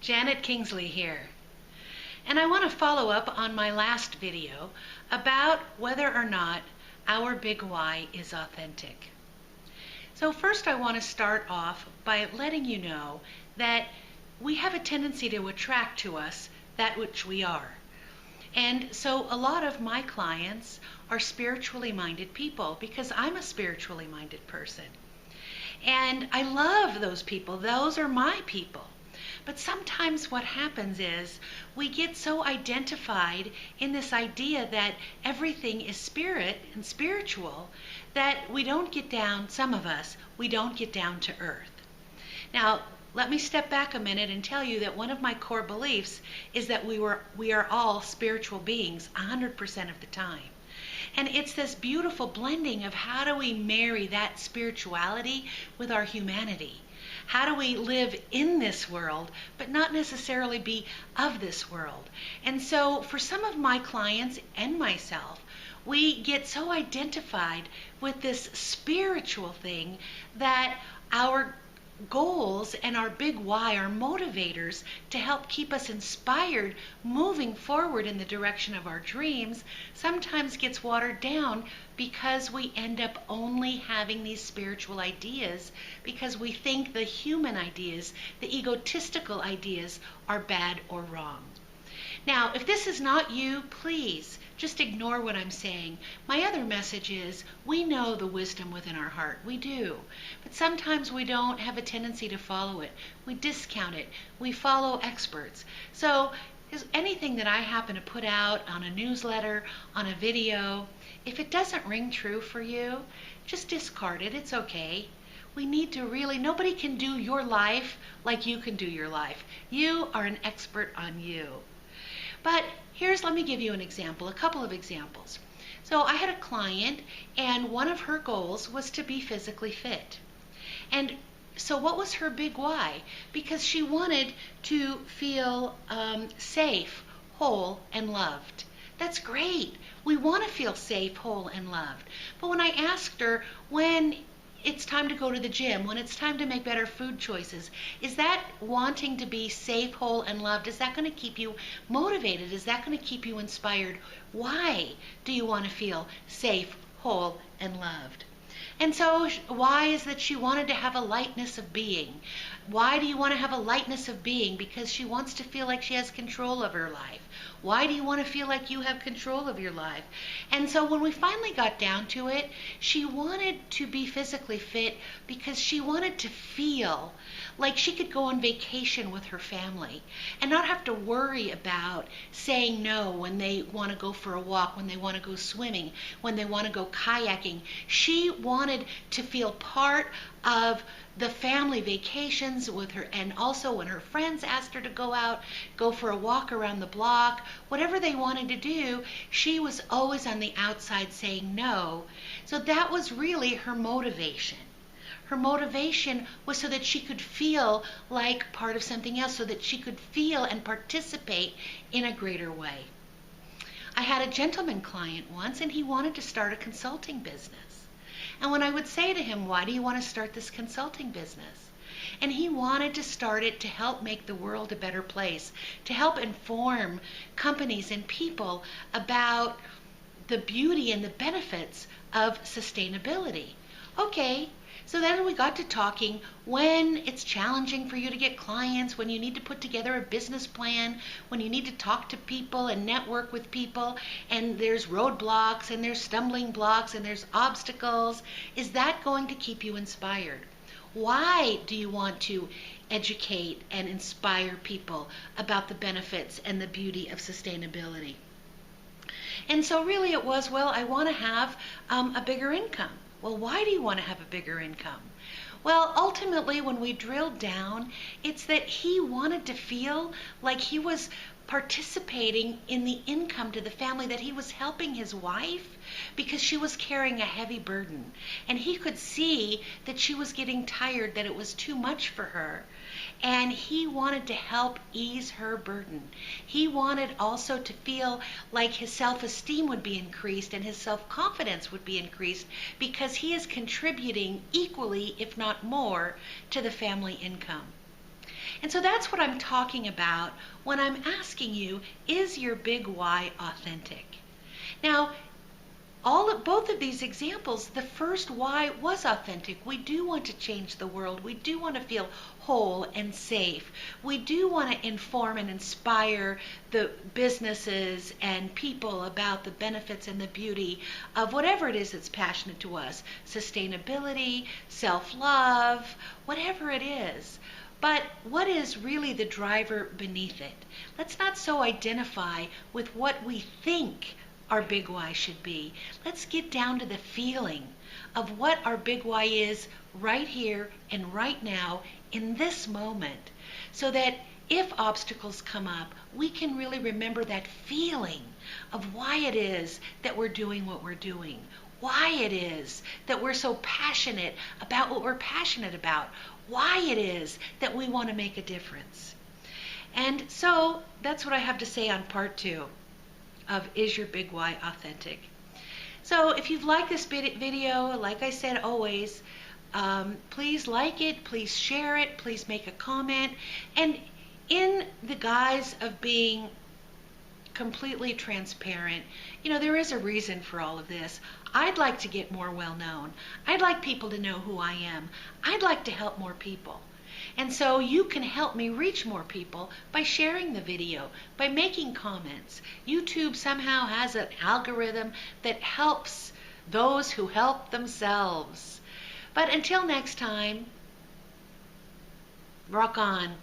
Janet Kingsley here, and I want to follow up on my last video about whether or not our big why is authentic. So first I want to start off by letting you know that we have a tendency to attract to us that which we are. And so a lot of my clients are spiritually minded people because I'm a spiritually minded person. And I love those people. Those are my people. But sometimes what happens is we get so identified in this idea that everything is spirit and spiritual that we don't get down, some of us, we don't get down to earth. Now, let me step back a minute and tell you that one of my core beliefs is that we are all spiritual beings 100% of the time. And it's this beautiful blending of how do we marry that spirituality with our humanity? How do we live in this world, but not necessarily be of this world? And so for some of my clients and myself, we get so identified with this spiritual thing that our goals and our big why, our motivators to help keep us inspired moving forward in the direction of our dreams, sometimes gets watered down because we end up only having these spiritual ideas because we think the human ideas, the egotistical ideas, are bad or wrong. Now, if this is not you, please just ignore what I'm saying. My other message is we know the wisdom within our heart. We do. But sometimes we don't have a tendency to follow it. We discount it. We follow experts. So anything that I happen to put out on a newsletter, on a video, if it doesn't ring true for you, just discard it. It's okay. We need to really, nobody can do your life like you can do your life. You are an expert on you. But let me give you an example, a couple of examples. So I had a client and one of her goals was to be physically fit. And so what was her big why? Because she wanted to feel safe, whole, and loved. That's great. We want to feel safe, whole, and loved. But when I asked her when it's time to go to the gym, when it's time to make better food choices, is that wanting to be safe, whole, and loved, is that going to keep you motivated? Is that going to keep you inspired? Why do you want to feel safe, whole, and loved? And so why is that she wanted to have a lightness of being? Why do you want to have a lightness of being? Because she wants to feel like she has control of her life. Why do you want to feel like you have control of your life? And so when we finally got down to it, she wanted to be physically fit because she wanted to feel like she could go on vacation with her family and not have to worry about saying no when they want to go for a walk, when they want to go swimming, when they want to go kayaking. She wanted to feel part of the family vacations with her, and also when her friends asked her to go out, go for a walk around the block, whatever they wanted to do, she was always on the outside saying no. So that was really her motivation. Her motivation was so that she could feel like part of something else, so that she could feel and participate in a greater way. I had a gentleman client once, and he wanted to start a consulting business. And when I would say to him, why do you want to start this consulting business? And he wanted to start it to help make the world a better place, to help inform companies and people about the beauty and the benefits of sustainability. Okay, so then we got to talking when it's challenging for you to get clients, when you need to put together a business plan, when you need to talk to people and network with people, and there's roadblocks and there's stumbling blocks and there's obstacles. Is that going to keep you inspired? Why do you want to educate and inspire people about the benefits and the beauty of sustainability? And so really it was, well, I want to have a bigger income. Well, why do you want to have a bigger income? Well, ultimately, when we drilled down, it's that he wanted to feel like he was participating in the income to the family, that he was helping his wife because she was carrying a heavy burden. And he could see that she was getting tired, that it was too much for her. And he wanted to help ease her burden. He wanted also to feel like his self-esteem would be increased and his self-confidence would be increased because he is contributing equally, if not more, to the family income. And so that's what I'm talking about when I'm asking you, is your big why authentic? Now, both of these examples, the first why was authentic. We do want to change the world. We do want to feel whole and safe. We do want to inform and inspire the businesses and people about the benefits and the beauty of whatever it is that's passionate to us. Sustainability, self-love, whatever it is. But what is really the driver beneath it? Let's not so identify with what we think our big why should be. Let's get down to the feeling of what our big why is right here and right now in this moment, so that if obstacles come up, we can really remember that feeling of why it is that we're doing what we're doing, why it is that we're so passionate about what we're passionate about, why it is that we want to make a difference. And so that's what I have to say on part 2 of Is Your Big Why Authentic? So if you've liked this video, like I said always, please like it, please share it, please make a comment. And in the guise of being completely transparent, there is a reason for all of this. I'd like to get more well known. I'd like people to know who I am. I'd like to help more people. And so you can help me reach more people by sharing the video, by making comments. YouTube somehow has an algorithm that helps those who help themselves. But until next time, rock on.